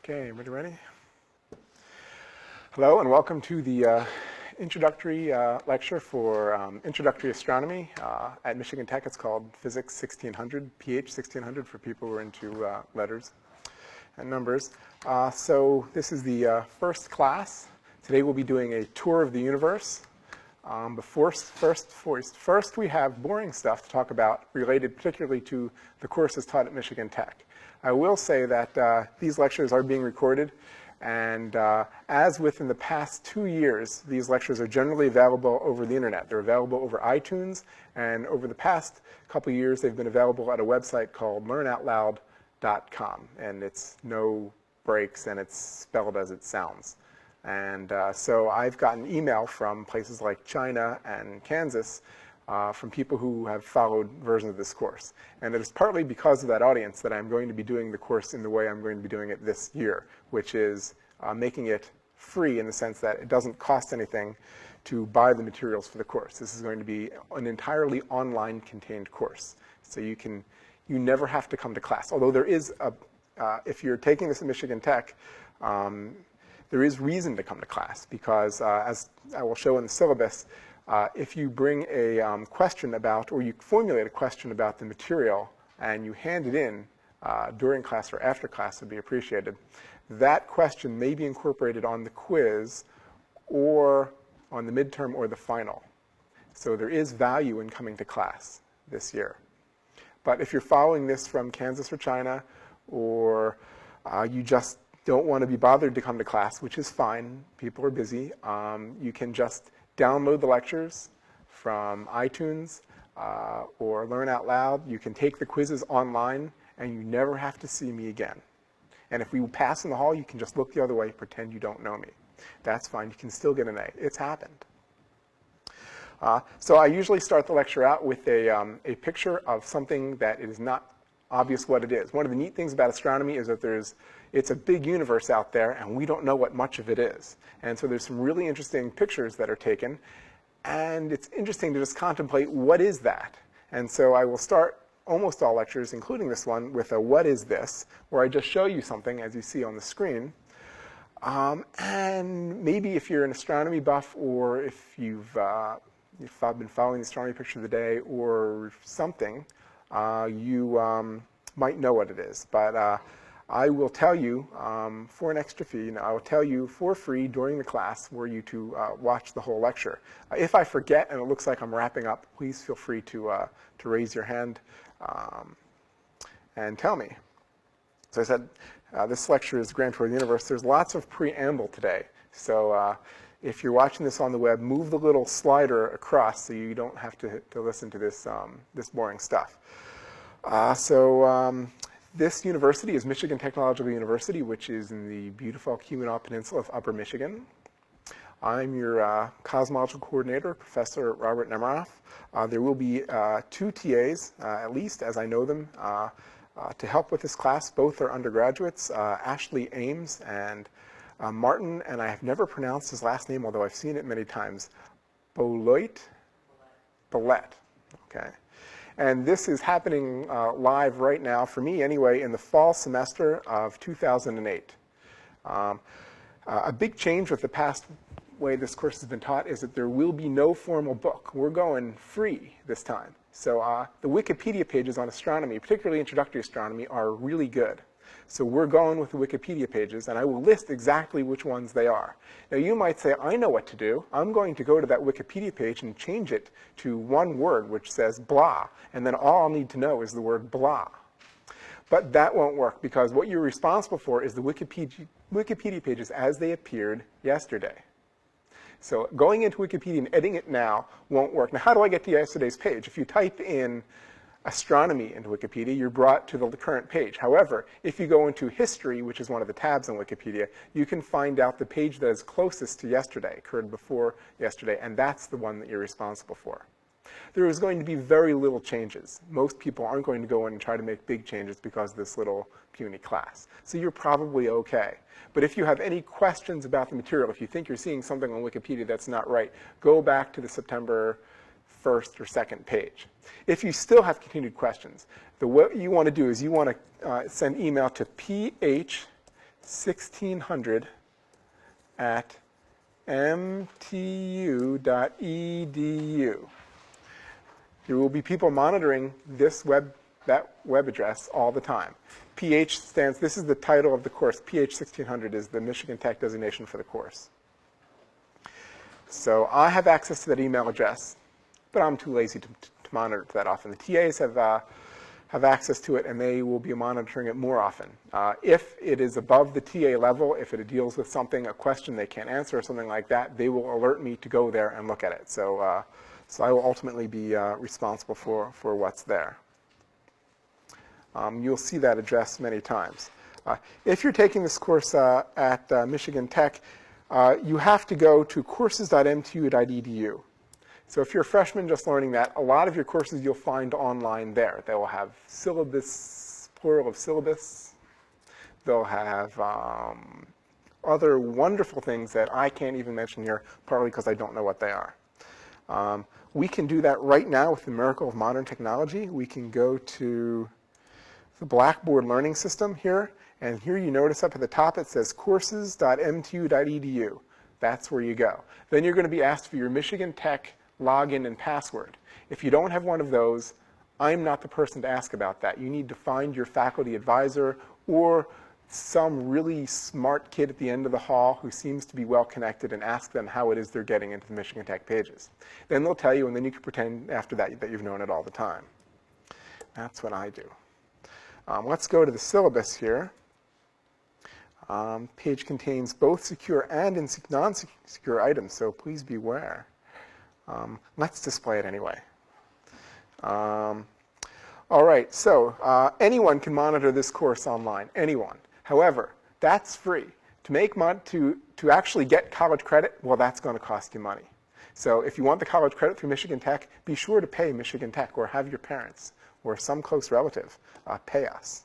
Okay, everybody ready? Hello and welcome to the introductory lecture for introductory astronomy at Michigan Tech. It's called Physics 1600, PH 1600 for people who are into letters and numbers. So this is the first class. Today we'll be doing a tour of the universe. But first we have boring stuff to talk about related particularly to the courses taught at Michigan Tech. I will say that these lectures are being recorded, and as within the past 2 years, these lectures are generally available over the internet. They're available over iTunes, and over the past couple of years, they've been available at a website called learnoutloud.com, and it's no breaks, and it's spelled as it sounds. And so I've gotten email from places like China and Kansas from people who have followed versions of this course. And it is partly because of that audience that I'm going to be doing the course in the way I'm going to be doing it this year, which is making it free in the sense that it doesn't cost anything to buy the materials for the course. This is going to be an entirely online contained course. So you never have to come to class. Although there is if you're taking this at Michigan Tech, there is reason to come to class because, as I will show in the syllabus, if you bring a question about, or you formulate a question about the material and you hand it in during class or after class, would be appreciated. That question may be incorporated on the quiz or on the midterm or the final. So there is value in coming to class this year. But if you're following this from Kansas or China, or you just don't want to be bothered to come to class, which is fine, people are busy, you can just download the lectures from iTunes or Learn Out Loud. You can take the quizzes online, and you never have to see me again. And if we pass in the hall, you can just look the other way, pretend you don't know me. That's fine. You can still get an A. It's happened. So I usually start the lecture out with a picture of something that it is not obvious what it is. One of the neat things about astronomy is that it's a big universe out there, and we don't know what much of it is. And so there's some really interesting pictures that are taken, and it's interesting to just contemplate what is that. And so I will start almost all lectures, including this one, with a what is this, where I just show you something, as you see on the screen. And maybe if you're an astronomy buff, or if you've been following the astronomy picture of the day or something, you might know what it is. But I will tell you for an extra fee, I will tell you for free during the class were you to watch the whole lecture. If I forget and it looks like I'm wrapping up, please feel free to raise your hand and tell me. So I said, this lecture is Grand Tour of the Universe. There's lots of preamble today. So if you're watching this on the web, move the little slider across so you don't have to listen to this, this boring stuff. This university is Michigan Technological University, which is in the beautiful Keweenaw Peninsula of Upper Michigan. I'm your cosmological coordinator, Professor Robert Nemiroff. There will be 2 TAs, at least as I know them, to help with this class. Both are undergraduates, Ashley Ames and Martin, and I have never pronounced his last name, although I've seen it many times, Bolette. Okay. And this is happening live right now, for me anyway, in the fall semester of 2008. A big change with the past way this course has been taught is that there will be no formal book. We're going free this time. So the Wikipedia pages on astronomy, particularly introductory astronomy, are really good. So we're going with the Wikipedia pages, and I will list exactly which ones they are. Now you might say, I know what to do. I'm going to go to that Wikipedia page and change it to one word which says blah, and then all I'll need to know is the word blah. But that won't work, because what you're responsible for is the Wikipedia pages as they appeared yesterday. So going into Wikipedia and editing it now won't work. Now how do I get to yesterday's page? If you type in astronomy into Wikipedia, you're brought to the current page. However, if you go into history, which is one of the tabs on Wikipedia, you can find out the page that is closest to yesterday, occurred before yesterday, and that's the one that you're responsible for. There is going to be very little changes. Most people aren't going to go in and try to make big changes because of this little puny class. So you're probably okay. But if you have any questions about the material, if you think you're seeing something on Wikipedia that's not right, go back to the September 1st or 2nd page. If you still have continued questions, what you want to do is you want to send email to 1600 at mtu.edu. There will be people monitoring that web address all the time. PH stands, this is the title of the course. PH 1600 is the Michigan Tech designation for the course. So I have access to that email address, but I'm too lazy to monitor it that often. The TAs have access to it, and they will be monitoring it more often. If it is above the TA level, if it deals with something, a question they can't answer or something like that, they will alert me to go there and look at it. So, so I will ultimately be responsible for what's there. You'll see that address many times. If you're taking this course at Michigan Tech, you have to go to courses.mtu.edu. So if you're a freshman just learning that, a lot of your courses you'll find online there. They will have syllabus, plural of syllabus. They'll have other wonderful things that I can't even mention here, partly because I don't know what they are. We can do that right now with the miracle of modern technology. We can go to the Blackboard Learning System here, and here you notice up at the top it says courses.mtu.edu. That's where you go. Then you're going to be asked for your Michigan Tech login and password. If you don't have one of those, I'm not the person to ask about that. You need to find your faculty advisor or some really smart kid at the end of the hall who seems to be well connected and ask them how it is they're getting into the Michigan Tech pages. Then they'll tell you, and then you can pretend after that that you've known it all the time. That's what I do. Let's go to the syllabus here. Page contains both secure and non-secure items, so please beware. Let's display it anyway. All right, so anyone can monitor this course online, anyone. However, that's free. To actually get college credit, well, that's going to cost you money. So if you want the college credit through Michigan Tech, be sure to pay Michigan Tech or have your parents or some close relative pay us.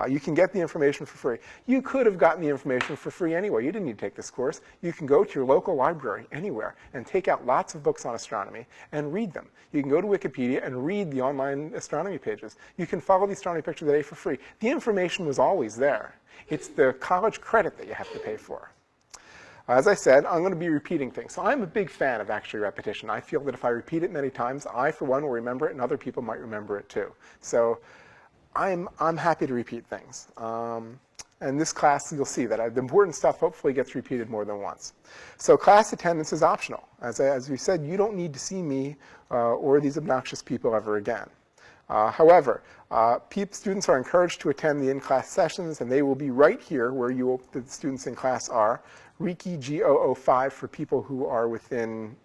You can get the information for free. You could have gotten the information for free anyway. You didn't need to take this course. You can go to your local library anywhere and take out lots of books on astronomy and read them. You can go to Wikipedia and read the online astronomy pages. You can follow the Astronomy Picture of the Day for free. The information was always there. It's the college credit that you have to pay for. As I said, I'm going to be repeating things. So I'm a big fan of actually repetition. I feel that if I repeat it many times, I, for one, will remember it, and other people might remember it too. So I'm happy to repeat things. And this class, you'll see that the important stuff hopefully gets repeated more than once. So class attendance is optional. As we said, you don't need to see me or these obnoxious people ever again. However, students are encouraged to attend the in-class sessions, and they will be right here where the students in class are. Riki G005 for people who are within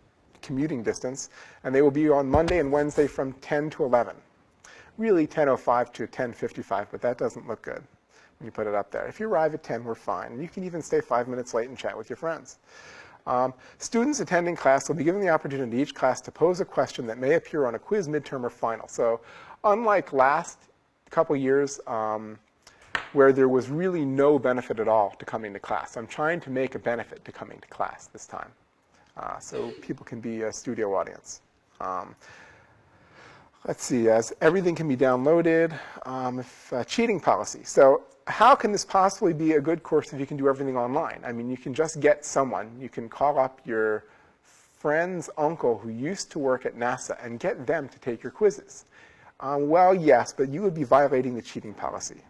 commuting distance, and they will be on Monday and Wednesday from 10 to 11. Really 10:05 to 10:55, but that doesn't look good when you put it up there. If you arrive at 10, we're fine. You can even stay 5 minutes late and chat with your friends. Students attending class will be given the opportunity each class to pose a question that may appear on a quiz, midterm, or final. So unlike last couple years where there was really no benefit at all to coming to class, I'm trying to make a benefit to coming to class this time so people can be a studio audience. Let's see, as everything can be downloaded, cheating policy. So how can this possibly be a good course if you can do everything online? I mean, you can just get someone. You can call up your friend's uncle who used to work at NASA and get them to take your quizzes. Well, yes, but you would be violating the cheating policy.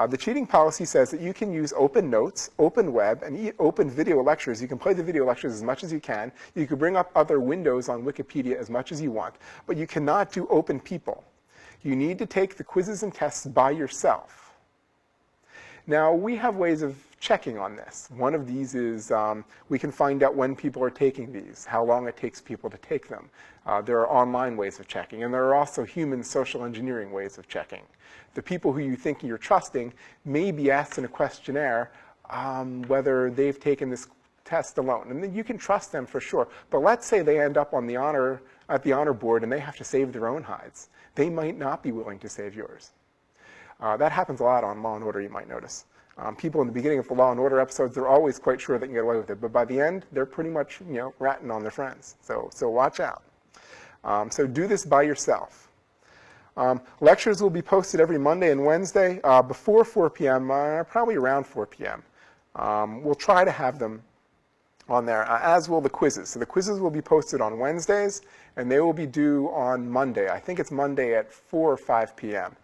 The cheating policy says that you can use open notes, open web, and open video lectures. You can play the video lectures as much as you can. You can bring up other windows on Wikipedia as much as you want, but you cannot do open people. You need to take the quizzes and tests by yourself. Now, we have ways of checking on this. One of these is we can find out when people are taking these, how long it takes people to take them. There are online ways of checking, and there are also human social engineering ways of checking. The people who you think you're trusting may be asked in a questionnaire whether they've taken this test alone. And then you can trust them for sure. But let's say they end up on the at the honor board and they have to save their own hides. They might not be willing to save yours. That happens a lot on Law & Order, you might notice. People in the beginning of the Law & Order episodes, they're always quite sure they can get away with it. But by the end, they're pretty much ratting on their friends. So watch out. So do this by yourself. Lectures will be posted every Monday and Wednesday before 4 p.m., probably around 4 p.m. We'll try to have them on there, as will the quizzes. So the quizzes will be posted on Wednesdays, and they will be due on Monday. I think it's Monday at 4 or 5 p.m.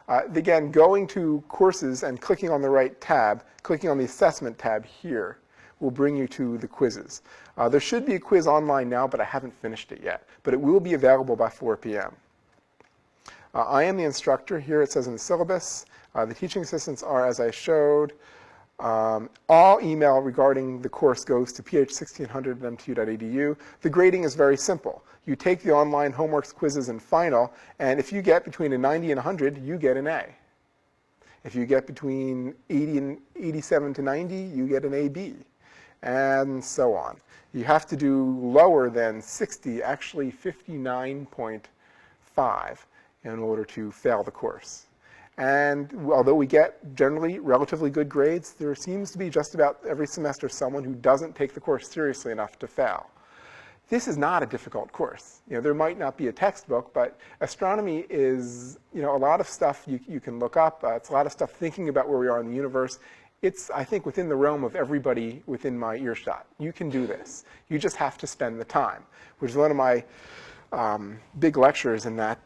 Again, going to courses and clicking on the right tab, clicking on the assessment tab here, will bring you to the quizzes. There should be a quiz online now, but I haven't finished it yet. But it will be available by 4 p.m. I am the instructor. Here it says in the syllabus. The teaching assistants are, as I showed. All email regarding the course goes to ph1600@mtu.edu. The grading is very simple. You take the online homeworks, quizzes, and final, and if you get between a 90 and 100, you get an A. If you get between 80 and 87 to 90, you get an AB, and so on. You have to do lower than 60, actually 59.5, in order to fail the course. And although we get generally relatively good grades, there seems to be just about every semester someone who doesn't take the course seriously enough to fail. This is not a difficult course. There might not be a textbook, but astronomy is, a lot of stuff you can look up. It's a lot of stuff thinking about where we are in the universe. It's, I think, within the realm of everybody within my earshot. You can do this. You just have to spend the time, which is one of my big lectures in that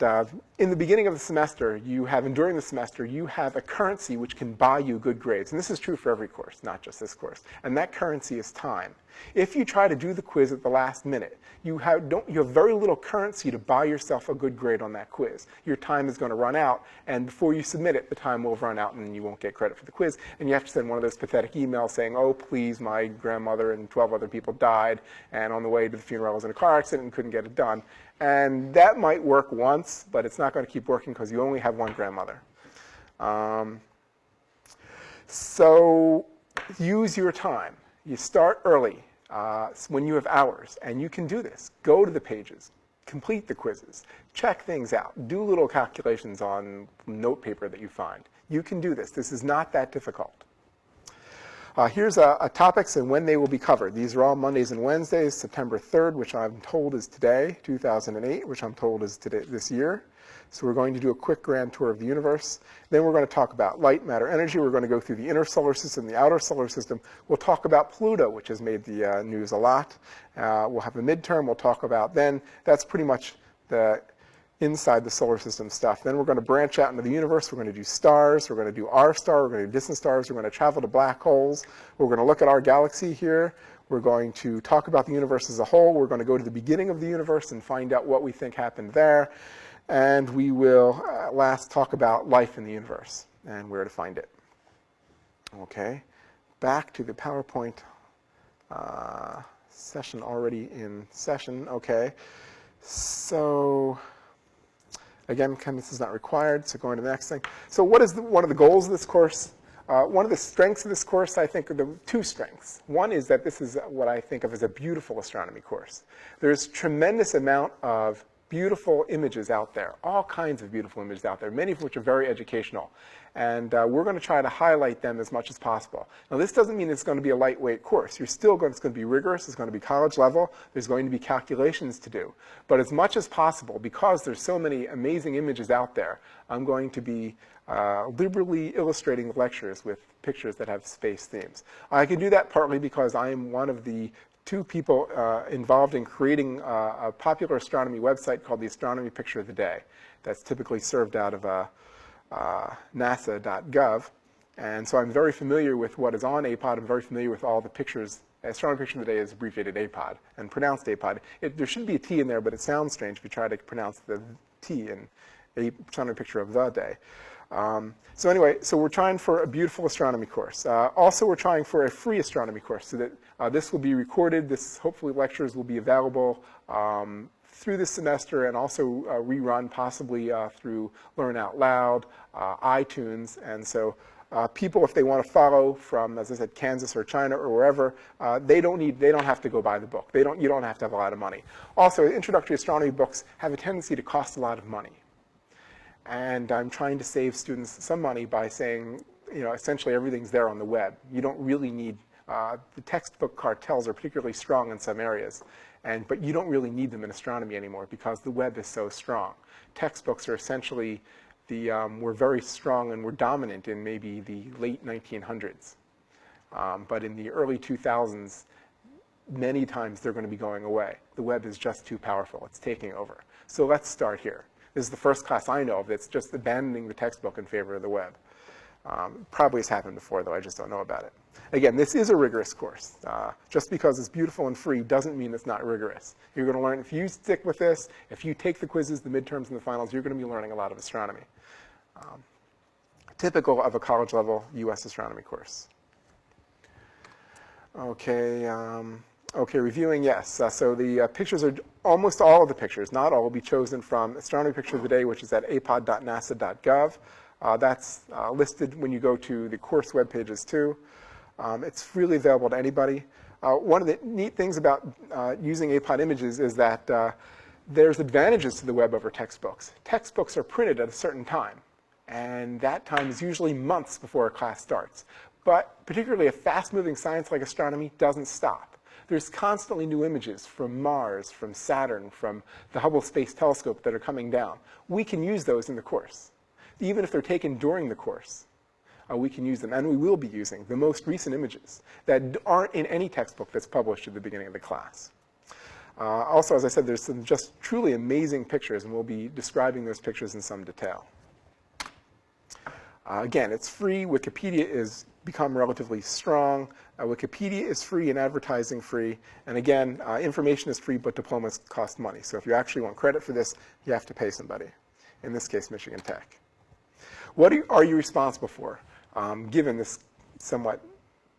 in the beginning of the semester, and during the semester, you have a currency which can buy you good grades. And this is true for every course, not just this course. And that currency is time. If you try to do the quiz at the last minute, you have very little currency to buy yourself a good grade on that quiz. Your time is going to run out, and before you submit it, the time will run out, and you won't get credit for the quiz. And you have to send one of those pathetic emails saying, oh, please, my grandmother and 12 other people died, and on the way to the funeral I was in a car accident and couldn't get it done. And that might work once, but it's not going to keep working because you only have one grandmother. So use your time. You start early when you have hours, and you can do this. Go to the pages, complete the quizzes, check things out, do little calculations on note paper that you find. You can do this. This is not that difficult. Here's topics and when they will be covered. These are all Mondays and Wednesdays. September 3rd, which I'm told is today, 2008, which I'm told is today this year. So we're going to do a quick grand tour of the universe. Then we're going to talk about light, matter, energy. We're going to go through the inner solar system, the outer solar system. We'll talk about Pluto, which has made the news a lot. We'll have a midterm. We'll talk about then. That's pretty much the inside the solar system stuff. Then we're going to branch out into the universe. We're going to do stars. We're going to do our star. We're going to do distant stars. We're going to travel to black holes. We're going to look at our galaxy here. We're going to talk about the universe as a whole. We're going to go to the beginning of the universe and find out what we think happened there. And we will last talk about life in the universe and where to find it. Okay, back to the PowerPoint session already in session. Okay, so again, this is not required, so going to the next thing. So what is one of the goals of this course? One of the strengths of this course, I think, are the two strengths. One is that this is what I think of as a beautiful astronomy course. There's tremendous amount of beautiful images out there, all kinds of beautiful images out there, many of which are very educational. And we're going to try to highlight them as much as possible. Now, this doesn't mean it's going to be a lightweight course. It's going to be rigorous. It's going to be college level. There's going to be calculations to do. But as much as possible, because there's so many amazing images out there, I'm going to be liberally illustrating lectures with pictures that have space themes. I can do that partly because I am one of the two people involved in creating a popular astronomy website called the Astronomy Picture of the Day. That's typically served out of nasa.gov. And so I'm very familiar with what is on APOD. I'm very familiar with all the pictures. Astronomy Picture of the Day is abbreviated APOD and pronounced APOD. There shouldn't be a T in there, but it sounds strange if you try to pronounce the T in Astronomy Picture of the Day. So anyway, so we're trying for a beautiful astronomy course. Also, we're trying for a free astronomy course so that this will be recorded. Hopefully lectures will be available through this semester and also rerun possibly through Learn Out Loud, iTunes. And so people, if they want to follow from, as I said, Kansas or China or wherever, they don't have to go buy the book. You don't have to have a lot of money. Also, introductory astronomy books have a tendency to cost a lot of money. And I'm trying to save students some money by saying, essentially everything's there on the web. You don't really need, the textbook cartels are particularly strong in some areas, but you don't really need them in astronomy anymore because the web is so strong. Textbooks are essentially, were very strong and were dominant in maybe the late 1900s. But in the early 2000s, many times they're going to be going away. The web is just too powerful. It's taking over. So let's start here. This is the first class I know of that's just abandoning the textbook in favor of the web. Probably has happened before, though. I just don't know about it. Again, this is a rigorous course. Just because it's beautiful and free doesn't mean it's not rigorous. You're going to learn, if you stick with this, if you take the quizzes, the midterms, and the finals, you're going to be learning a lot of astronomy. Typical of a college-level U.S. astronomy course. Okay, reviewing, yes. So the pictures are, almost all of the pictures, not all, will be chosen from Astronomy Picture of the Day, which is at apod.nasa.gov. That's listed when you go to the course web pages too. It's freely available to anybody. One of the neat things about using APOD images is that there's advantages to the web over textbooks. Textbooks are printed at a certain time, and that time is usually months before a class starts. But particularly a fast-moving science like astronomy doesn't stop. There's constantly new images from Mars, from Saturn, from the Hubble Space Telescope that are coming down. We can use those in the course. Even if they're taken during the course, we can use them, and we will be using the most recent images that aren't in any textbook that's published at the beginning of the class. Also, as I said, there's some just truly amazing pictures, and we'll be describing those pictures in some detail. Again, it's free. Wikipedia has become relatively strong. Wikipedia is free and advertising free. And again, information is free, but diplomas cost money. So if you actually want credit for this, you have to pay somebody. In this case, Michigan Tech. What are you responsible for, given this somewhat,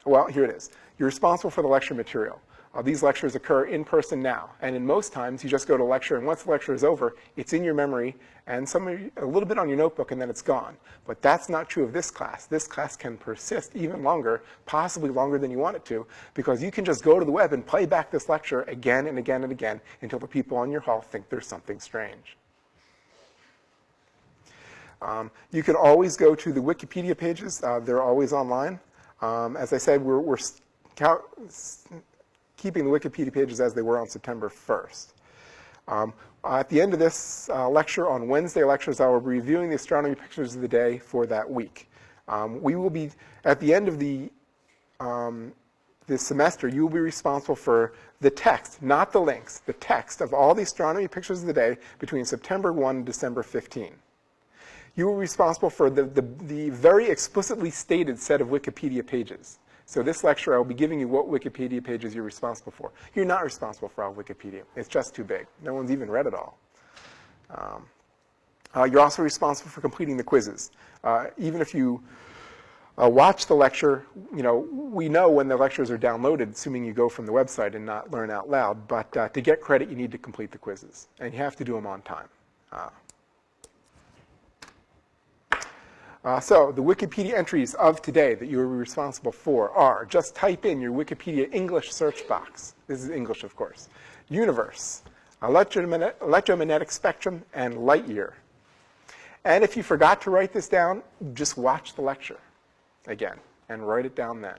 well, here it is. You're responsible for the lecture material. These lectures occur in person now, and in most times you just go to a lecture, and once the lecture is over, it's in your memory, and a little bit on your notebook, and then it's gone. But that's not true of this class. This class can persist even longer, possibly longer than you want it to, because you can just go to the web and play back this lecture again and again and again until the people on your hall think there's something strange. You can always go to the Wikipedia pages. They're always online. As I said, we're keeping the Wikipedia pages as they were on September 1st. At the end of this lecture, on Wednesday lectures, I will be reviewing the astronomy pictures of the day for that week. We will be, at the end of this semester, you will be responsible for the text, not the links, the text of all the astronomy pictures of the day between September 1 and December 15. You will be responsible for the very explicitly stated set of Wikipedia pages. So this lecture, I will be giving you what Wikipedia pages you're responsible for. You're not responsible for all Wikipedia. It's just too big. No one's even read it all. You're also responsible for completing the quizzes. Even if you watch the lecture, we know when the lectures are downloaded, assuming you go from the website and not learn out loud. But to get credit, you need to complete the quizzes. And you have to do them on time. So the Wikipedia entries of today that you are responsible for are, just type in your Wikipedia English search box. This is English, of course. Universe, electromagnetic spectrum, and light year. And if you forgot to write this down, just watch the lecture again and write it down then.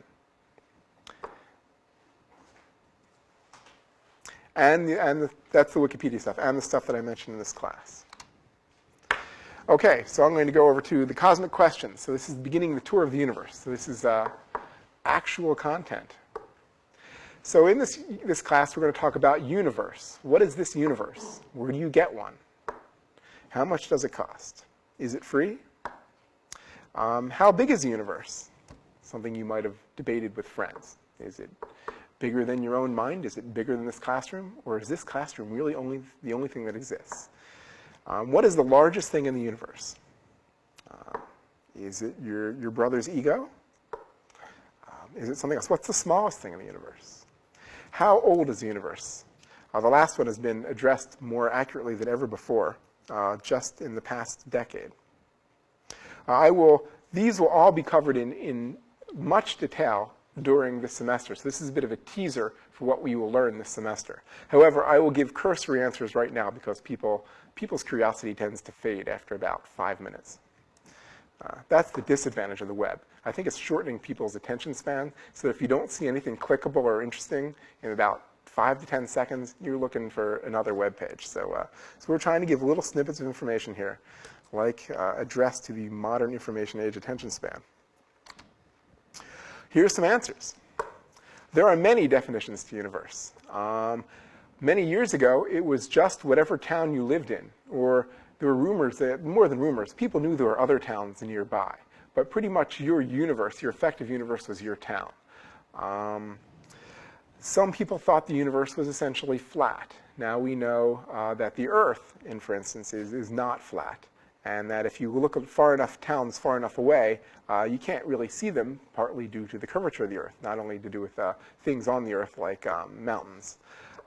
And that's the Wikipedia stuff and the stuff that I mentioned in this class. Okay, so I'm going to go over to the cosmic questions. So this is beginning the tour of the universe. So this is actual content. So in this class, we're going to talk about universe. What is this universe? Where do you get one? How much does it cost? Is it free? How big is the universe? Something you might have debated with friends. Is it bigger than your own mind? Is it bigger than this classroom? Or is this classroom really the only thing that exists? What is the largest thing in the universe? Is it your brother's ego? Is it something else? What's the smallest thing in the universe? How old is the universe? The last one has been addressed more accurately than ever before, just in the past decade. These will all be covered in much detail during this semester. So this is a bit of a teaser for what we will learn this semester. However, I will give cursory answers right now because people's curiosity tends to fade after about 5 minutes. That's the disadvantage of the web. I think it's shortening people's attention span, so that if you don't see anything clickable or interesting in about 5 to 10 seconds, you're looking for another web page. So we're trying to give little snippets of information here, like addressed to the modern information age attention span. Here's some answers. There are many definitions to universe. Many years ago, it was just whatever town you lived in, or there were rumors that, more than rumors, people knew there were other towns nearby. But pretty much your universe, your effective universe, was your town. Some people thought the universe was essentially flat. Now we know that the Earth, for instance, is not flat. And that if you look at towns far enough away, you can't really see them, partly due to the curvature of the Earth, not only to do with things on the Earth like mountains.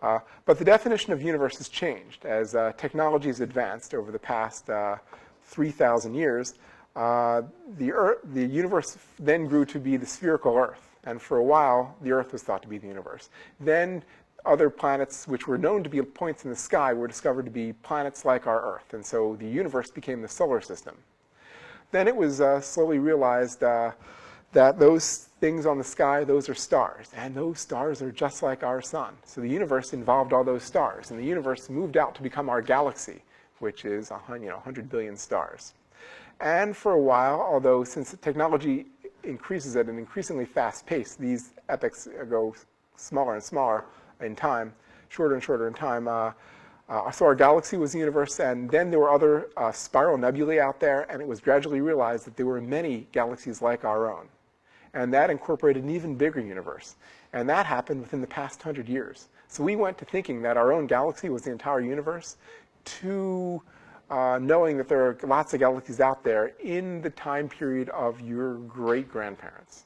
But the definition of universe has changed. As technology has advanced over the past 3,000 years, the universe then grew to be the spherical Earth. And for a while, the Earth was thought to be the universe. Then other planets, which were known to be points in the sky, were discovered to be planets like our Earth. And so the universe became the solar system. Then it was slowly realized that those things on the sky, those are stars. And those stars are just like our sun. So the universe involved all those stars. And the universe moved out to become our galaxy, which is 100 billion stars. And for a while, although since technology increases at an increasingly fast pace, these epochs go smaller and smaller in time, shorter and shorter in time. So our galaxy was the universe, and then there were other spiral nebulae out there, and it was gradually realized that there were many galaxies like our own. And that incorporated an even bigger universe. And that happened within the past 100 years. So we went to thinking that our own galaxy was the entire universe, to knowing that there are lots of galaxies out there in the time period of your great-grandparents.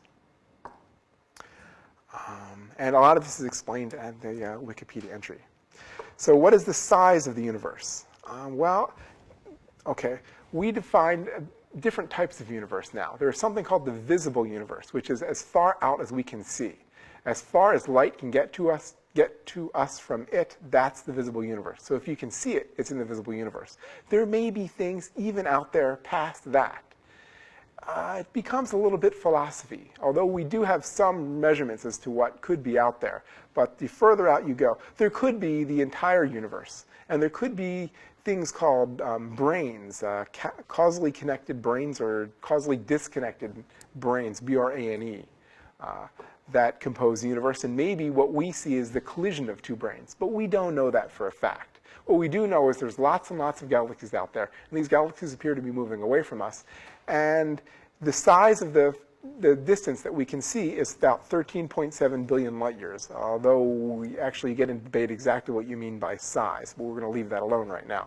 And a lot of this is explained at the Wikipedia entry. So what is the size of the universe? Well, okay, we define different types of universe now. There's something called the visible universe, which is as far out as we can see. As far as light can get to us from it, that's the visible universe. So if you can see it, it's in the visible universe. There may be things even out there past that. It becomes a little bit philosophy, although we do have some measurements as to what could be out there. But the further out you go, there could be the entire universe. And there could be things called brains, causally connected brains or causally disconnected brains, B-R-A-N-E. That compose the universe, and maybe what we see is the collision of two brains. But we don't know that for a fact. What we do know is there's lots and lots of galaxies out there, and these galaxies appear to be moving away from us. And the size of the distance that we can see is about 13.7 billion light years, although we actually get into debate exactly what you mean by size, but we're going to leave that alone right now.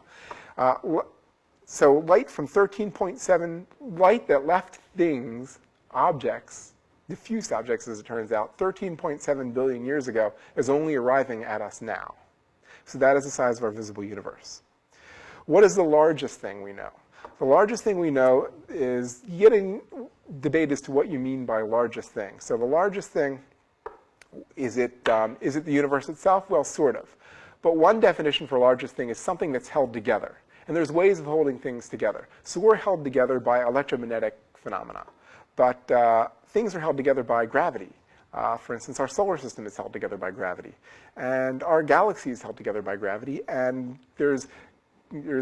So light from 13.7, light that left things, objects, diffuse objects as it turns out, 13.7 billion years ago, is only arriving at us now. So that is the size of our visible universe. What is the largest thing we know? The largest thing we know is getting debate as to what you mean by largest thing. So the largest thing, is it the universe itself? Well, sort of. But one definition for largest thing is something that's held together. And there's ways of holding things together. So we're held together by electromagnetic phenomena. But things are held together by gravity. For instance, our solar system is held together by gravity. And our galaxy is held together by gravity. And there's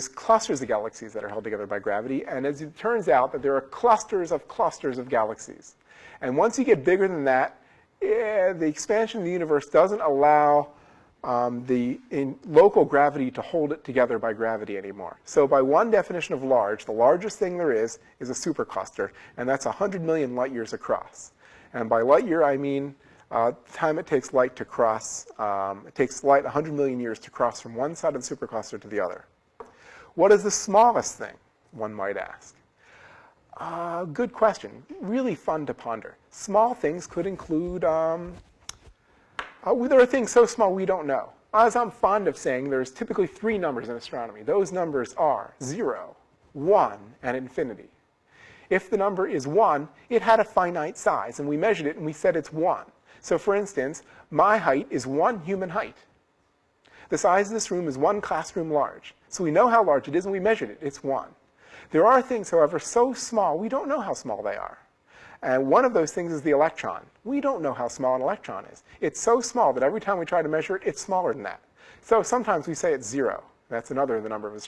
clusters of galaxies that are held together by gravity. And as it turns out, that there are clusters of galaxies. And once you get bigger than that, the expansion of the universe doesn't allow local gravity to hold it together by gravity anymore. So by one definition of large, the largest thing there is a supercluster, and that's 100 million light years across. And by light year, I mean time it takes light to cross. It takes light 100 million years to cross from one side of the supercluster to the other. What is the smallest thing, one might ask? Good question. Really fun to ponder. Small things could include there are things so small we don't know. As I'm fond of saying, there's typically three numbers in astronomy. Those numbers are 0, 1, and infinity. If the number is 1, it had a finite size, and we measured it, and we said it's 1. So for instance, my height is 1 human height. The size of this room is 1 classroom large. So we know how large it is, and we measured it. It's 1. There are things, however, so small, we don't know how small they are. And one of those things is the electron. We don't know how small an electron is. It's so small that every time we try to measure it, it's smaller than that. So sometimes we say it's 0. That's another the number of in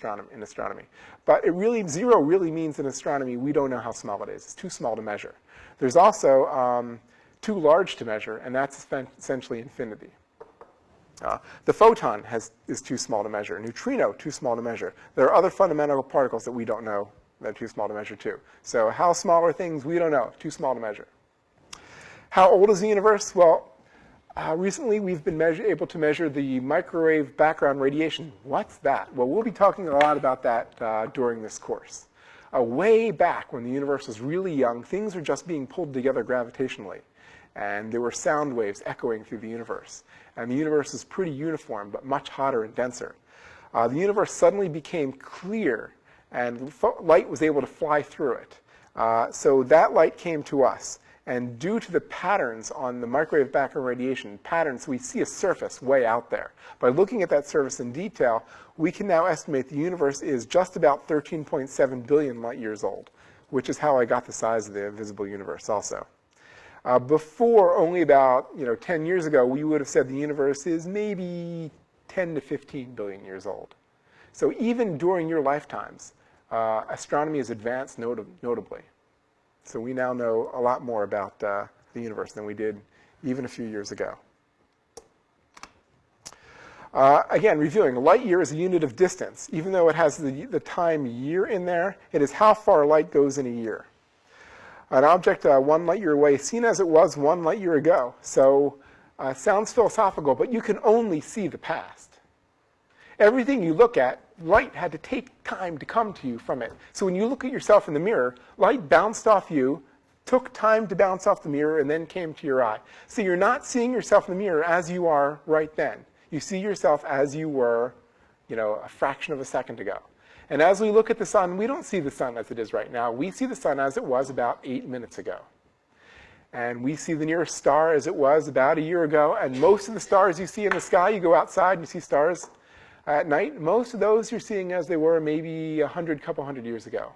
astronomy. But 0 really means in astronomy we don't know how small it is. It's too small to measure. There's also too large to measure, and that's essentially infinity. The photon is too small to measure. Neutrino, too small to measure. There are other fundamental particles that we don't know that are too small to measure too. So how small are things? We don't know. Too small to measure. How old is the universe? Well, recently we've been able to measure the microwave background radiation. What's that? Well, we'll be talking a lot about that during this course. Way back when the universe was really young, things were just being pulled together gravitationally. And there were sound waves echoing through the universe. And the universe is pretty uniform, but much hotter and denser. The universe suddenly became clear, and light was able to fly through it. So that light came to us. And due to the patterns on the microwave background radiation, patterns, we see a surface way out there. By looking at that surface in detail, we can now estimate the universe is just about 13.7 billion light years old, which is how I got the size of the visible universe also. Before, only about 10 years ago, we would have said the universe is maybe 10 to 15 billion years old. So even during your lifetimes, astronomy has advanced notably. So we now know a lot more about the universe than we did even a few years ago. Again, reviewing, light year is a unit of distance. Even though it has the time year in there, it is how far light goes in a year. An object 1 light year away, seen as it was 1 light year ago. So it sounds philosophical, but you can only see the past. Everything you look at, light had to take time to come to you from it. So when you look at yourself in the mirror, light bounced off you, took time to bounce off the mirror, and then came to your eye. So you're not seeing yourself in the mirror as you are right then. You see yourself as you were, a fraction of a second ago. And as we look at the sun, we don't see the sun as it is right now. We see the sun as it was about 8 minutes ago. And we see the nearest star as it was about a year ago. And most of the stars you see in the sky, you go outside and you see stars at night. Most of those you're seeing as they were maybe couple hundred years ago.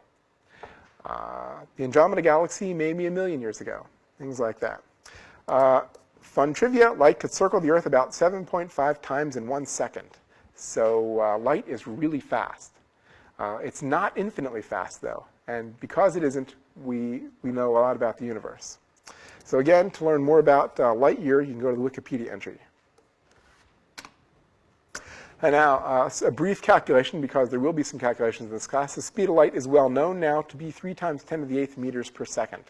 The Andromeda Galaxy, maybe 1 million years ago. Things like that. Fun trivia, light could circle the Earth about 7.5 times in 1 second. So light is really fast. It's not infinitely fast, though. And because it isn't, we know a lot about the universe. So again, to learn more about light year, you can go to the Wikipedia entry. And now, a brief calculation, because there will be some calculations in this class. The speed of light is well known now to be 3 times 10 to the 8th meters per second.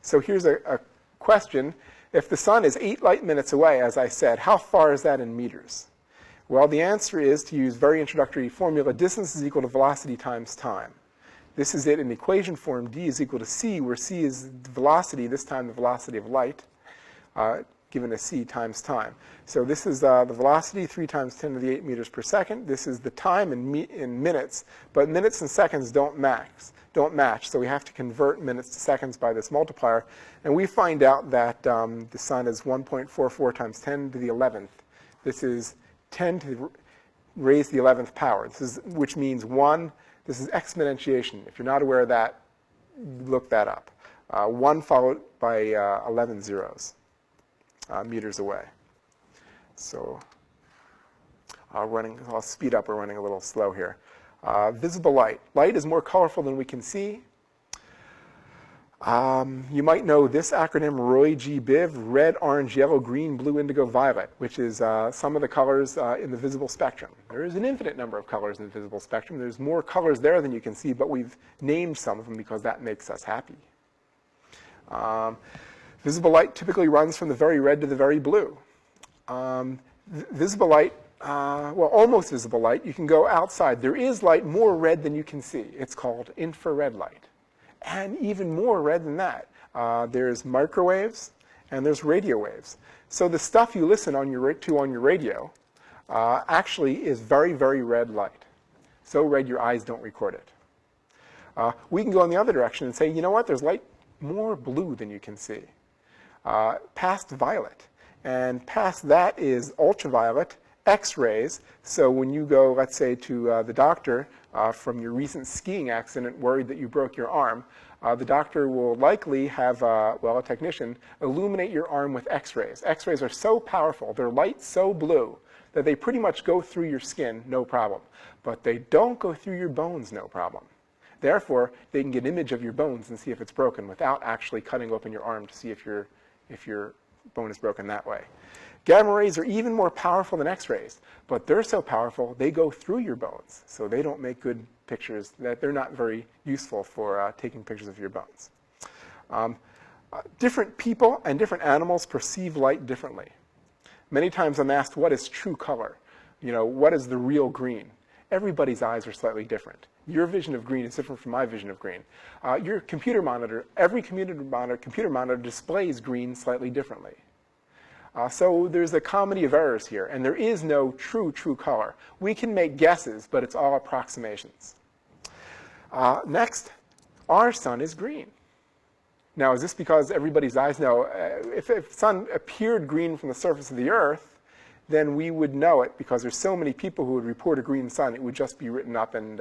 So here's a question. If the sun is 8 light minutes away, as I said, how far is that in meters? Well, the answer is, to use very introductory formula, distance is equal to velocity times time. This is it in equation form. D is equal to c, where c is the velocity, this time the velocity of light, given as c times time. So this is the velocity, 3 times 10 to the 8 meters per second. This is the time in minutes, but minutes and seconds don't match. So we have to convert minutes to seconds by this multiplier. And we find out that the sun is 1.44 times 10 to the 11th. This is 10 to raise the 11th power. Which means 1. This is exponentiation. If you're not aware of that, look that up. 1 followed by 11 zeros meters away. So I'll speed up. We're running a little slow here. Visible light. Light is more colorful than we can see. You might know this acronym, Roy G. Biv, red, orange, yellow, green, blue, indigo, violet, which is some of the colors in the visible spectrum. There is an infinite number of colors in the visible spectrum. There's more colors there than you can see, but we've named some of them because that makes us happy. Visible light typically runs from the very red to the very blue. Visible light, well, almost visible light, you can go outside. There is light more red than you can see. It's called infrared light. And even more red than that, there's microwaves and there's radio waves. So the stuff you listen to on your radio actually is very, very red light. So red your eyes don't record it. We can go in the other direction and say, you know what, there's light more blue than you can see. Past violet. And past that is ultraviolet, X-rays. So when you go, let's say, to the doctor from your recent skiing accident, worried that you broke your arm, the doctor will likely have, a technician, illuminate your arm with X-rays. X-rays are so powerful, they're light so blue, that they pretty much go through your skin, no problem. But they don't go through your bones, no problem. Therefore, they can get an image of your bones and see if it's broken without actually cutting open your arm to see if you're if your bone is broken that way. Gamma rays are even more powerful than X-rays, but they're so powerful they go through your bones, so they don't make good pictures. That they're not very useful for taking pictures of your bones. Different people and different animals perceive light differently. Many times I'm asked, what is true color? You know, what is the real green? Everybody's eyes are slightly different. Your vision of green is different from my vision of green. Your computer monitor, every computer monitor displays green slightly differently. So there's a comedy of errors here, and there is no true color. We can make guesses, but it's all approximations. Next, our sun is green. Now, is this because everybody's eyes know? If the sun appeared green from the surface of the Earth, then we would know it, because there's so many people who would report a green sun, it would just be written up, and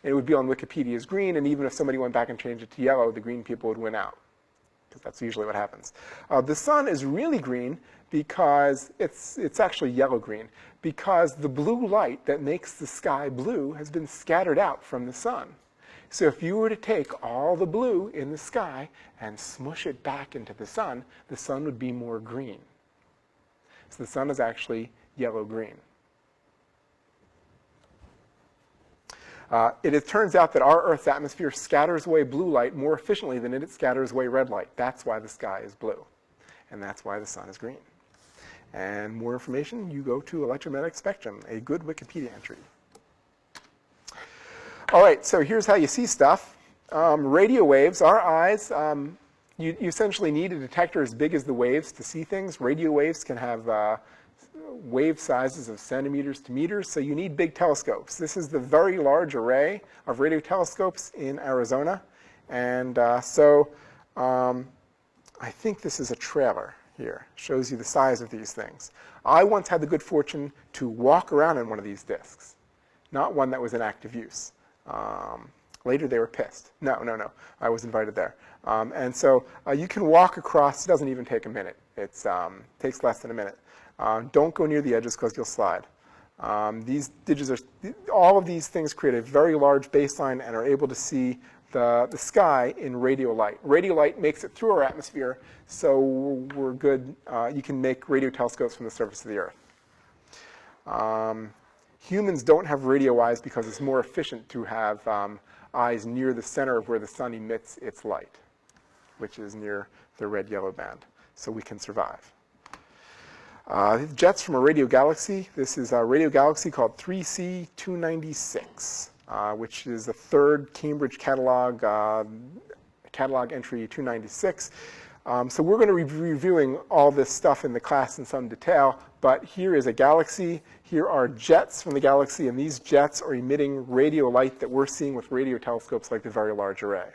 it would be on Wikipedia as green, and even if somebody went back and changed it to yellow, the green people would win out, because that's usually what happens. The sun is really green because it's actually yellow-green, because the blue light that makes the sky blue has been scattered out from the sun. So if you were to take all the blue in the sky and smush it back into the sun would be more green. So the sun is actually yellow-green. It turns out that our Earth's atmosphere scatters away blue light more efficiently than it scatters away red light. That's why the sky is blue. And that's why the sun is green. And more information, you go to Electromagnetic Spectrum, a good Wikipedia entry. All right, so here's how you see stuff. Radio waves, our eyes, you essentially need a detector as big as the waves to see things. Radio waves can have wave sizes of centimeters to meters, so you need big telescopes. This is the Very Large Array of radio telescopes in Arizona. And I think this is a trailer here. Shows you the size of these things. I once had the good fortune to walk around in one of these discs, not one that was in active use. Later they were pissed. No, I was invited there. And so you can walk across. It doesn't even take a minute. It takes less than a minute. Don't go near the edges because you'll slide. All of these things create a very large baseline and are able to see the sky in radio light. Radio light makes it through our atmosphere, so we're good. You can make radio telescopes from the surface of the Earth. Humans don't have radio eyes because it's more efficient to have eyes near the center of where the sun emits its light, which is near the red-yellow band, so we can survive. Jets from a radio galaxy. This is a radio galaxy called 3C296, which is the third Cambridge catalog entry 296. So we're going to be reviewing all this stuff in the class in some detail, but here is a galaxy. Here are jets from the galaxy, and these jets are emitting radio light that we're seeing with radio telescopes like the Very Large Array.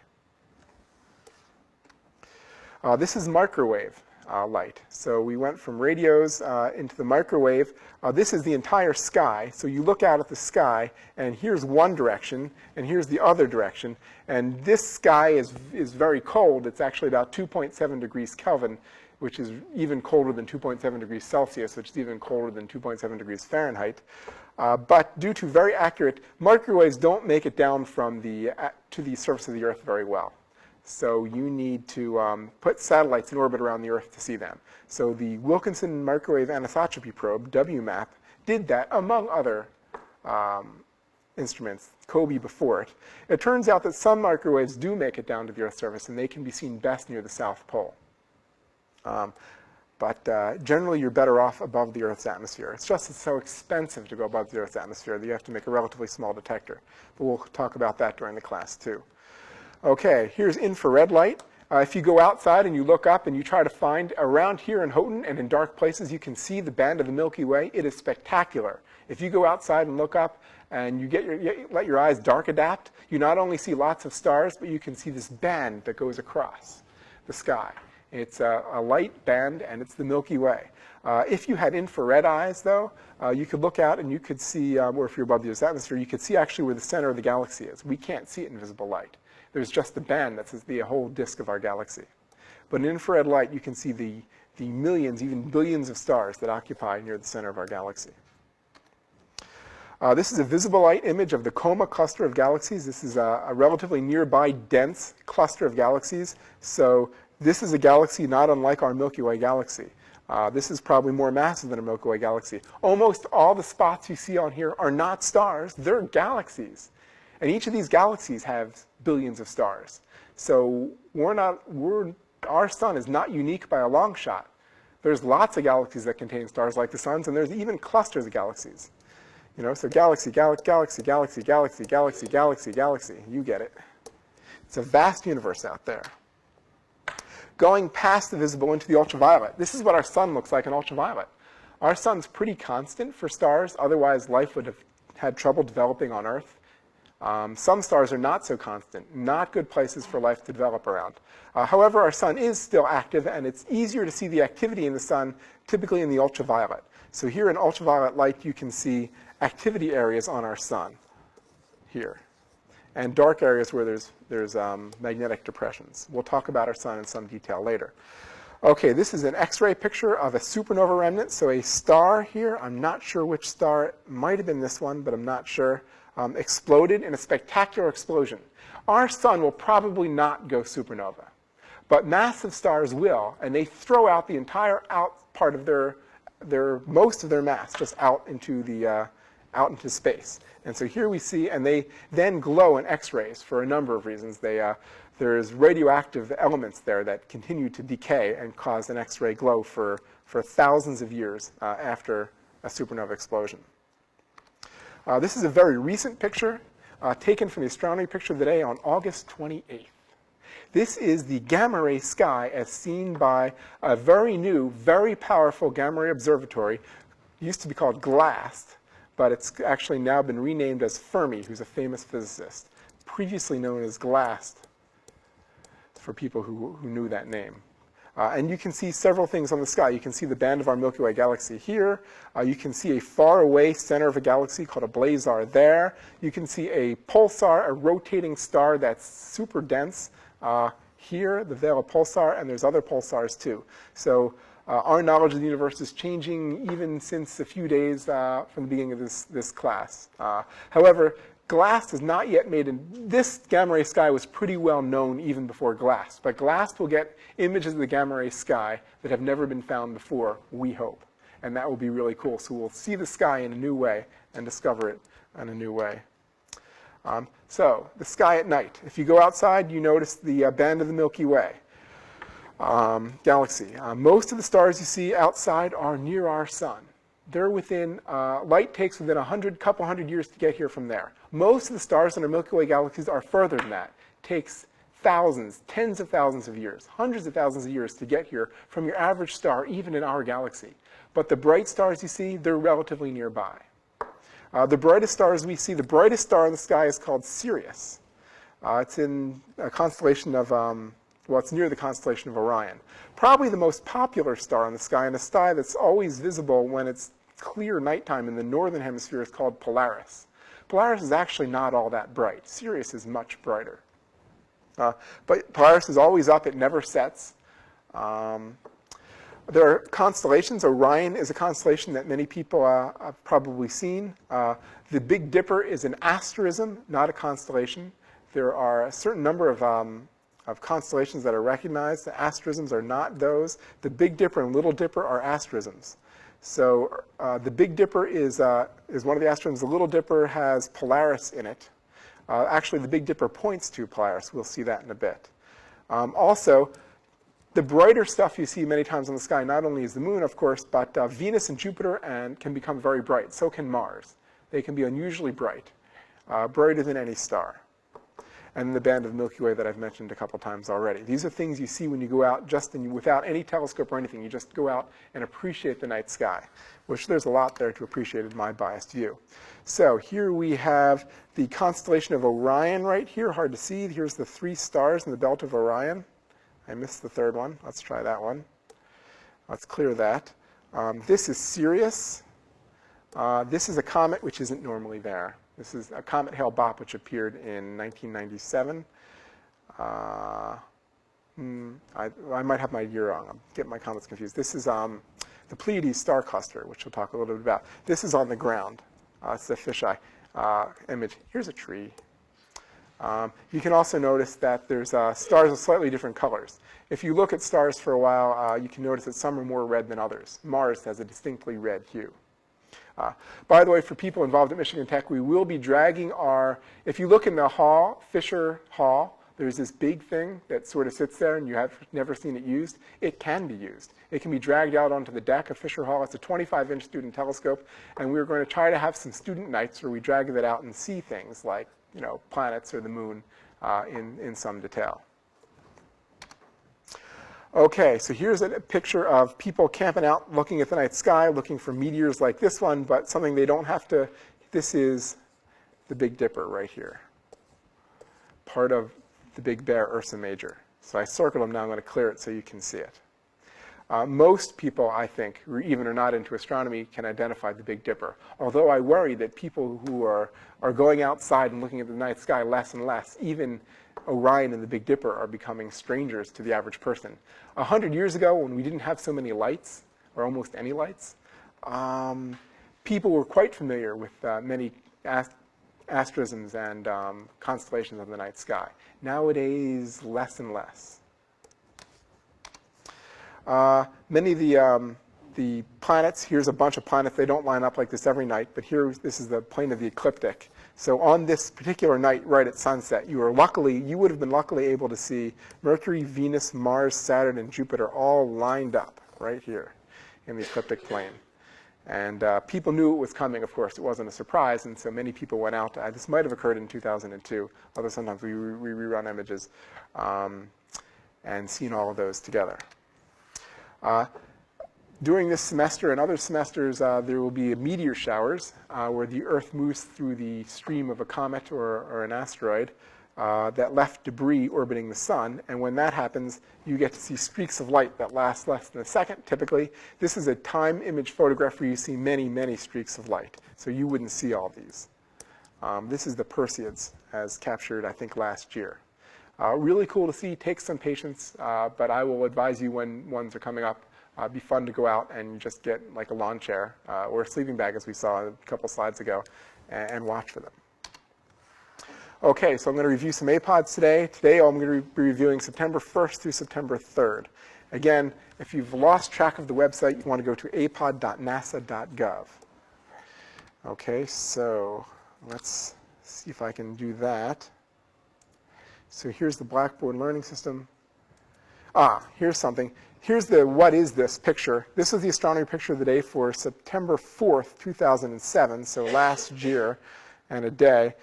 This is microwave light. So we went from radios into the microwave. This is the entire sky. So you look out at the sky, and here's one direction, and here's the other direction. And this sky is very cold. It's actually about 2.7 degrees Kelvin, which is even colder than 2.7 degrees Celsius, which is even colder than 2.7 degrees Fahrenheit. But due to very accurate, microwaves don't make it down from to the surface of the Earth very well. So you need to put satellites in orbit around the Earth to see them. So the Wilkinson Microwave Anisotropy Probe, WMAP, did that, among other instruments, COBE before it. It turns out that some microwaves do make it down to the Earth's surface, and they can be seen best near the South Pole. But generally, you're better off above the Earth's atmosphere. It's just so expensive to go above the Earth's atmosphere that you have to make a relatively small detector. But we'll talk about that during the class, too. Okay, here's infrared light. If you go outside and you look up and you try to find around here in Houghton and in dark places, you can see the band of the Milky Way. It is spectacular. If you go outside and look up and you let your eyes dark adapt, you not only see lots of stars, but you can see this band that goes across the sky. It's a light band, and it's the Milky Way. If you had infrared eyes, though, you could look out and you could see, or if you're above the Earth's atmosphere, you could see actually where the center of the galaxy is. We can't see it in visible light. There's just the band that's the whole disk of our galaxy. But in infrared light, you can see the millions, even billions of stars that occupy near the center of our galaxy. This is a visible light image of the Coma cluster of galaxies. This is a relatively nearby dense cluster of galaxies. So This is a galaxy not unlike our Milky Way galaxy. This is probably more massive than a Milky Way galaxy. Almost all the spots you see on here are not stars, they're galaxies. And each of these galaxies have billions of stars. So our sun is not unique by a long shot. There's lots of galaxies that contain stars like the suns, and there's even clusters of galaxies. You know, so galaxy, galaxy, galaxy, galaxy, galaxy, galaxy, galaxy. You get it. It's a vast universe out there. Going past the visible into the ultraviolet. This is what our sun looks like in ultraviolet. Our sun's pretty constant for stars, otherwise life would have had trouble developing on Earth. Some stars are not so constant, not good places for life to develop around. However, our sun is still active, and it's easier to see the activity in the sun typically in the ultraviolet. So here in ultraviolet light, you can see activity areas on our sun here, and dark areas where there's magnetic depressions. We'll talk about our sun in some detail later. Okay, this is an X-ray picture of a supernova remnant. So a star here, I'm not sure which star, it might have been this one, but I'm not sure, exploded in a spectacular explosion. Our sun will probably not go supernova, but massive stars will, and they throw out the entire out part of most of their mass just out into space. And so here we see, and they then glow in X-rays for a number of reasons. There's radioactive elements there that continue to decay and cause an X-ray glow for thousands of years after a supernova explosion. This is a very recent picture taken from the astronomy picture of the day on August 28th. This is the gamma ray sky as seen by a very new, very powerful gamma ray observatory. It used to be called GLAST, but it's actually now been renamed as Fermi, who's a famous physicist, previously known as GLAST for people who knew that name. And you can see several things on the sky. You can see the band of our Milky Way galaxy here. You can see a faraway center of a galaxy called a blazar there. You can see a pulsar, a rotating star that's super dense here, the Vela pulsar, and there's other pulsars too. So our knowledge of the universe is changing even since a few days from the beginning of this class. However, GLAST is not yet made this gamma ray sky was pretty well known even before GLAST. But GLAST will get images of the gamma ray sky that have never been found before, we hope. And that will be really cool. So we'll see the sky in a new way and discover it in a new way. So the sky at night. If you go outside, you notice the band of the Milky Way galaxy. Most of the stars you see outside are near our sun. They're within, light takes within couple hundred years to get here from there. Most of the stars in our Milky Way galaxies are further than that. It takes thousands, tens of thousands of years, hundreds of thousands of years to get here from your average star, even in our galaxy. But the bright stars you see, they're relatively nearby. The brightest stars we see, the brightest star in the sky is called Sirius. It's in a constellation of, well, it's near the constellation of Orion. Probably the most popular star in the sky, and a star that's always visible when it's clear nighttime in the northern hemisphere, is called Polaris. Polaris is actually not all that bright. Sirius is much brighter. But Polaris is always up. It never sets. There are constellations. Orion is a constellation that many people have probably seen. The Big Dipper is an asterism, not a constellation. There are a certain number of constellations that are recognized. The asterisms are not those. The Big Dipper and Little Dipper are asterisms. So the Big Dipper is one of the asterisms. The Little Dipper has Polaris in it. Actually, the Big Dipper points to Polaris. We'll see that in a bit. Also, the brighter stuff you see many times on the sky not only is the moon, of course, but Venus and Jupiter can become very bright. So can Mars. They can be unusually bright, brighter than any star. And the band of the Milky Way that I've mentioned a couple times already. These are things you see when you go out without any telescope or anything. You just go out and appreciate the night sky, which there's a lot there to appreciate in my biased view. So here we have the constellation of Orion right here. Hard to see. Here's the 3 stars in the belt of Orion. I missed the third one. Let's try that one. Let's clear that. This is Sirius. This is a comet which isn't normally there. This is a comet Hale-Bopp, which appeared in 1997. I might have my year wrong. I'm getting my comets confused. This is the Pleiades star cluster, which we'll talk a little bit about. This is on the ground. It's the fisheye image. Here's a tree. You can also notice that there's stars of slightly different colors. If you look at stars for a while, you can notice that some are more red than others. Mars has a distinctly red hue. By the way, for people involved at Michigan Tech, we will be dragging if you look in the hall, Fisher Hall, there's this big thing that sort of sits there and you have never seen it used. It can be used. It can be dragged out onto the deck of Fisher Hall. It's a 25-inch student telescope, and we're going to try to have some student nights where we drag that out and see things like, planets or the moon in some detail. Okay, so here's a picture of people camping out, looking at the night sky, looking for meteors like this one, but something they don't have to. This is the Big Dipper right here, part of the Big Bear Ursa Major. So I circled them now. I'm going to clear it so you can see it. Most people, I think, who even are not into astronomy, can identify the Big Dipper. Although I worry that people who are going outside and looking at the night sky less and less, even Orion and the Big Dipper, are becoming strangers to the average person. 100 years ago, when we didn't have so many lights, or almost any lights, people were quite familiar with many asterisms and constellations of the night sky. Nowadays, less and less. Many of the planets, here's a bunch of planets. They don't line up like this every night, but here, this is the plane of the ecliptic. So on this particular night, right at sunset, you would have been luckily able to see Mercury, Venus, Mars, Saturn, and Jupiter all lined up right here in the ecliptic plane. And people knew it was coming, of course. It wasn't a surprise, and so many people went out. This might have occurred in 2002, although sometimes we rerun images and seen all of those together. During this semester and other semesters, there will be meteor showers where the Earth moves through the stream of a comet or an asteroid that left debris orbiting the sun. And when that happens, you get to see streaks of light that last less than a second, typically. This is a time image photograph where you see many, many streaks of light. So you wouldn't see all these. This is the Perseids, as captured, I think, last year. Really cool to see. Takes some patience, but I will advise you when ones are coming up. Be fun to go out and just get like a lawn chair or a sleeping bag, as we saw a couple slides ago, and watch for them. Okay, so I'm going to review some APODs today. Today I'm going to be reviewing September 1st through September 3rd. Again, if you've lost track of the website, you want to go to apod.nasa.gov. Okay, so let's see if I can do that. So here's the Blackboard Learning System. Here's something. Here's the what is this picture. This is the astronomy picture of the day for September 4th, 2007, so last year and a day.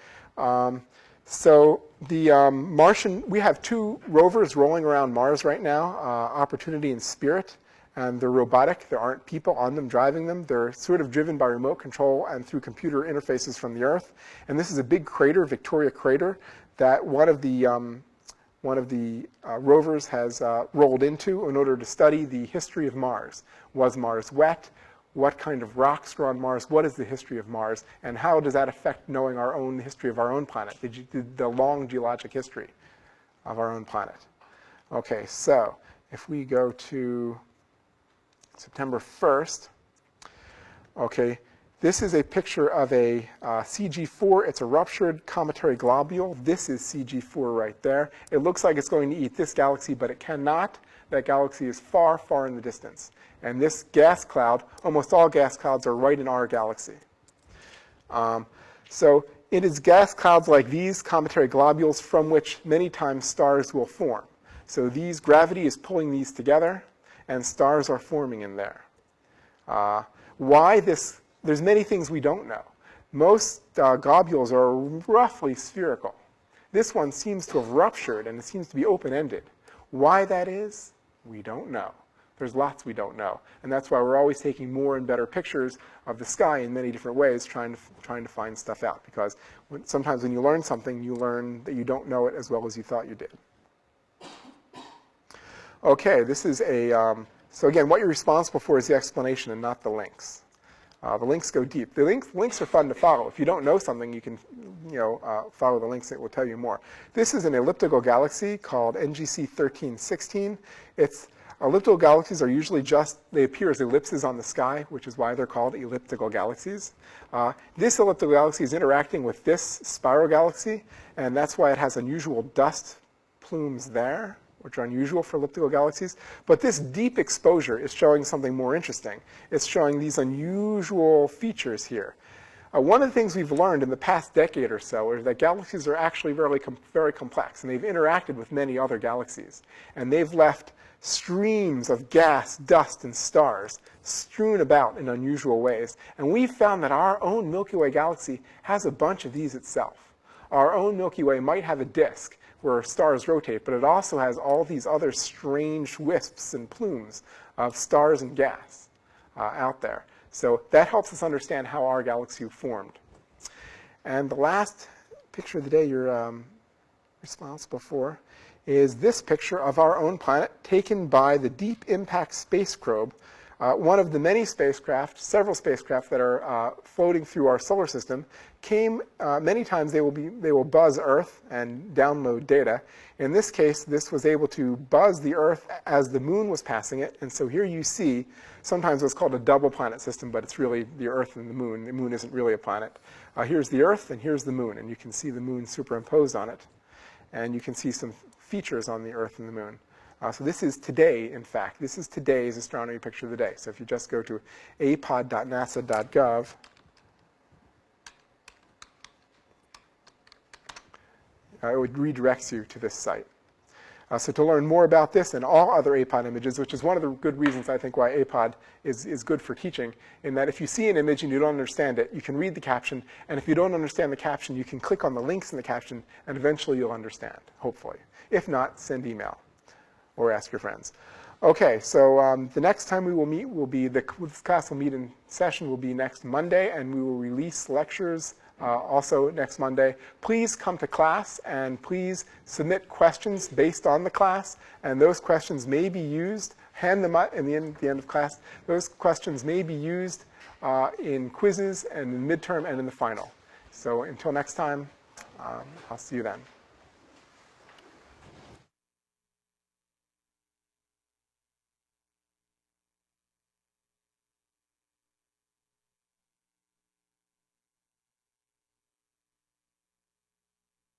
So the Martian, we have two rovers rolling around Mars right now, Opportunity and Spirit, and they're robotic. There aren't people on them driving them. They're sort of driven by remote control and through computer interfaces from the Earth. And this is a big crater, Victoria Crater, that one of the rovers has rolled into in order to study the history of Mars. Was Mars wet? What kind of rocks were on Mars? What is the history of Mars? And how does that affect knowing the history of our own planet, the long geologic history of our own planet? Okay, so if we go to September 1st, okay, this is a picture of a CG4. It's a ruptured cometary globule. This is CG4 right there. It looks like it's going to eat this galaxy, but it cannot. That galaxy is far, far in the distance. And this gas cloud, almost all gas clouds are right in our galaxy. So it is gas clouds like these, cometary globules, from which many times stars will form. So gravity is pulling these together, and stars are forming in there. Why this? There's many things we don't know. Most globules are roughly spherical. This one seems to have ruptured, and it seems to be open-ended. Why that is, we don't know. There's lots we don't know. And that's why we're always taking more and better pictures of the sky in many different ways, trying to find stuff out. Because sometimes when you learn something, you learn that you don't know it as well as you thought you did. Okay, this is so again, what you're responsible for is the explanation and not the links. The links go deep. The links are fun to follow. If you don't know something, you can follow the links that will tell you more. This is an elliptical galaxy called NGC 1316. It's Elliptical galaxies are usually they appear as ellipses on the sky, which is why they're called elliptical galaxies. This elliptical galaxy is interacting with this spiral galaxy, and that's why it has unusual dust plumes there, which are unusual for elliptical galaxies. But this deep exposure is showing something more interesting. It's showing these unusual features here. One of the things we've learned in the past decade or so is that galaxies are actually very complex, and they've interacted with many other galaxies. And they've left streams of gas, dust, and stars strewn about in unusual ways. And we've found that our own Milky Way galaxy has a bunch of these itself. Our own Milky Way might have a disk where stars rotate, but it also has all these other strange wisps and plumes of stars and gas out there. So that helps us understand how our galaxy formed. And the last picture of the day you're responsible for is this picture of our own planet taken by the Deep Impact Space Probe, one of the many spacecraft, several spacecraft that are floating through our solar system. Many times they will buzz Earth and download data. In this case, this was able to buzz the Earth as the moon was passing it. And so here you see sometimes what's called a double planet system, but it's really the Earth and the moon. The moon isn't really a planet. Here's the Earth and here's the moon, and you can see the moon superimposed on it. And you can see some features on the Earth and the moon. So this is today, in fact. This is today's astronomy picture of the day. So if you just go to apod.nasa.gov, it redirects you to this site. So to learn more about this and all other APOD images, which is one of the good reasons I think why APOD is good for teaching, in that if you see an image and you don't understand it, you can read the caption, and if you don't understand the caption, you can click on the links in the caption, and eventually you'll understand, hopefully. If not, send email or ask your friends. Okay, so the next time we will meet will be, this class will meet in session will be next Monday, and we will release lectures also next Monday. Please come to class, and please submit questions based on the class, and those questions may be used, hand them out at the end of class. Those questions may be used in quizzes and in midterm and in the final. So until next time, I'll see you then.